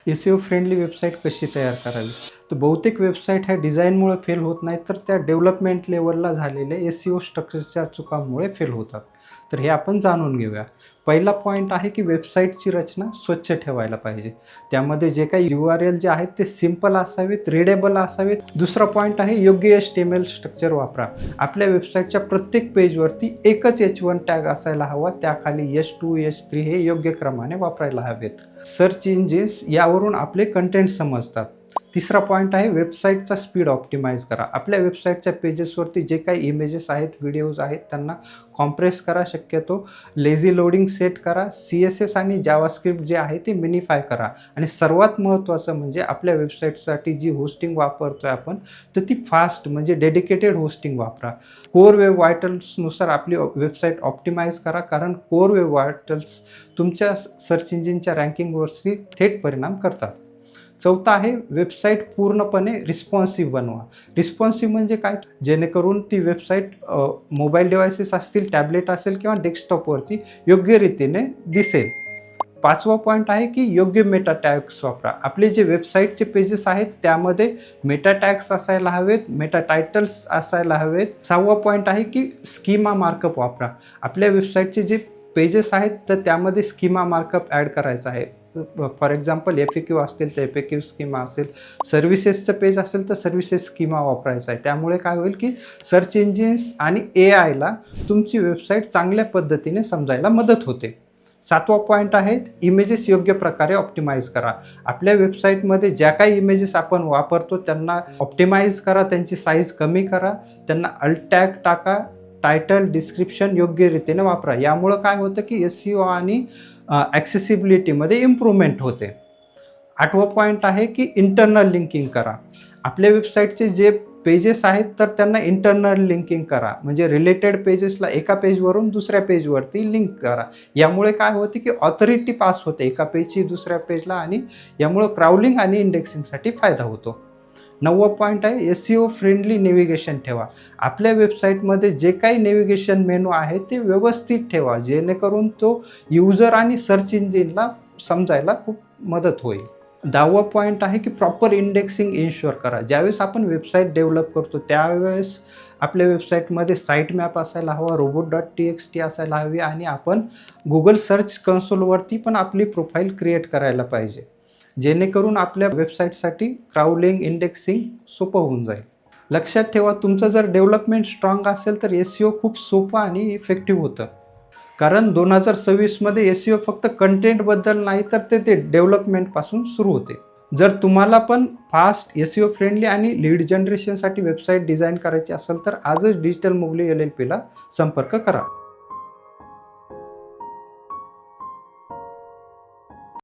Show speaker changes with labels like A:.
A: SEO friendly website कशी तयार करावी? तर बहुतेक वेबसाईट ह्या डिझाईनमुळे फेल होत नाहीत, तर त्या डेव्हलपमेंट लेवलला झालेल्या SEO स्ट्रक्चरच्या चुकांमुळे फेल होतात. तर हे आपण जाणून घेऊया. पहिला पॉईंट आहे की वेबसाईटची रचना स्वच्छ ठेवायला पाहिजे. त्यामध्ये जे काही URL जे आहेत ते सिंपल असावेत, रीडेबल असावेत. दुसरा पॉईंट आहे योग्य HTML स्ट्रक्चर वापरा. आपल्या वेबसाईटच्या प्रत्येक पेजवरती एकच H1 टॅग असायला हवा, त्याखाली H2, H3 हे योग्य क्रमाने वापरायला हवेत. सर्च इंजिन्स यावरून आपले कंटेंट समजतात. तिसरा पॉईंट आहे वेबसाईटचा स्पीड ऑप्टिमाइज करा. आपल्या वेबसाईटच्या पेजेसवरती जे काही इमेजेस आहेत, व्हिडिओज आहेत, त्यांना कॉम्प्रेस करा. शक्यतो लेझी लोडिंग सेट करा. CSS आणि जावास्क्रिप्ट जे आहे ते मिनिफाय करा. आणि सर्वात महत्त्वाचं म्हणजे आपल्या वेबसाईटसाठी जी होस्टिंग वापरतोय आपण, तर ती फास्ट म्हणजे डेडिकेटेड होस्टिंग वापरा. कोर वेब वायटल्सनुसार आपली वेबसाईट ऑप्टिमाइज करा, कारण कोर वेब वायटल्स तुमच्या सर्च इंजिनच्या रँकिंगवरती थेट परिणाम करतात. चौथा आहे वेबसाईट पूर्णपणे रिस्पॉन्सिव्ह बनवा. रिस्पॉन्सिव्ह म्हणजे काय? जेणेकरून ती वेबसाईट मोबाईल डिव्हायसेस असतील, टॅबलेट असेल किंवा डेस्कटॉपवरती योग्य रीतीने दिसेल. पाचवा पॉईंट आहे की योग्य मेटा टॅग्स वापरा. आपले जे वेबसाईटचे पेजेस आहेत त्यामध्ये मेटा टॅग्स असायला हवेत, मेटा टायटल्स असायला हवेत. सहावा पॉईंट आहे की स्कीमा मार्कअप वापरा. आपल्या वेबसाईटचे जे पेजेस आहेत तर त्यामध्ये स्कीमा मार्कअप ॲड करायचा आहे. फॉर एक्झाम्पल FAQ असतील तर FAQ स्कीमा असेल, सर्व्हिसेसचं पेज असेल तर सर्व्हिसेस स्कीमा वापरायचा आहे. त्यामुळे काय होईल की सर्च इंजिन्स आणि AIला तुमची वेबसाईट चांगल्या पद्धतीने समजायला मदत होते. सातवा पॉईंट आहे इमेजेस योग्य प्रकारे ऑप्टिमाइज करा. आपल्या वेबसाईटमध्ये ज्या काही इमेजेस आपण वापरतो त्यांना ऑप्टिमाइज करा, त्यांची साईज कमी करा, त्यांना अल्ट टॅग टाका, टायटल डिस्क्रिप्शन योग्य रीतीने वापरा. यामुळं काय होतं की SEO आणि ॲक्सेसिबिलिटीमध्ये इम्प्रूव्हमेंट होते. आठवा पॉईंट आहे की इंटरनल लिंकिंग करा. आपल्या वेबसाईटचे जे पेजेस आहेत तर त्यांना इंटरनल लिंकिंग करा, म्हणजे रिलेटेड पेजेसला एका पेजवरून दुसऱ्या पेजवरती लिंक करा. यामुळे काय होते की ऑथॉरिटी पास होते एका पेजची दुसऱ्या पेजला, आणि यामुळं क्राउलिंग आणि इंडेक्सिंगसाठी फायदा होतो. नववा पॉईंट आहे SEO फ्रेंडली नेव्हिगेशन ठेवा. आपल्या वेबसाईटमध्ये जे काही नेव्हिगेशन मेनू आहे ते व्यवस्थित ठेवा, जेणेकरून तो यूजर आणि सर्च इंजिनला समजायला खूप मदत होईल. 10वा पॉईंट आहे की प्रॉपर इंडेक्सिंग इन्शुअर करा. ज्यावेळेस आपण वेबसाईट डेव्हलप करतो त्यावेळेस आपल्या वेबसाईटमध्ये साईट मॅप असायला हवा, robot.txt असायला हवी, आणि आपण गुगल सर्च कन्सोलवरती पण आपली प्रोफाईल क्रिएट करायला पाहिजे, जेणेकरून आपल्या वेबसाईटसाठी क्राउलिंग इंडेक्सिंग सोपं होऊन जाईल. लक्षात ठेवा, तुमचं जर डेव्हलपमेंट स्ट्रॉंग असेल तर SEO खूप सोपं आणि इफेक्टिव्ह होतं. कारण 2026मध्ये SEO फक्त कंटेंटबद्दल नाही तर ते डेव्हलपमेंटपासून सुरू होते. जर तुम्हाला पण फास्ट SEO फ्रेंडली आणि लीड जनरेशनसाठी वेबसाईट डिझाईन करायची असेल तर आजच डिजिटल मोगली LLPला संपर्क करा.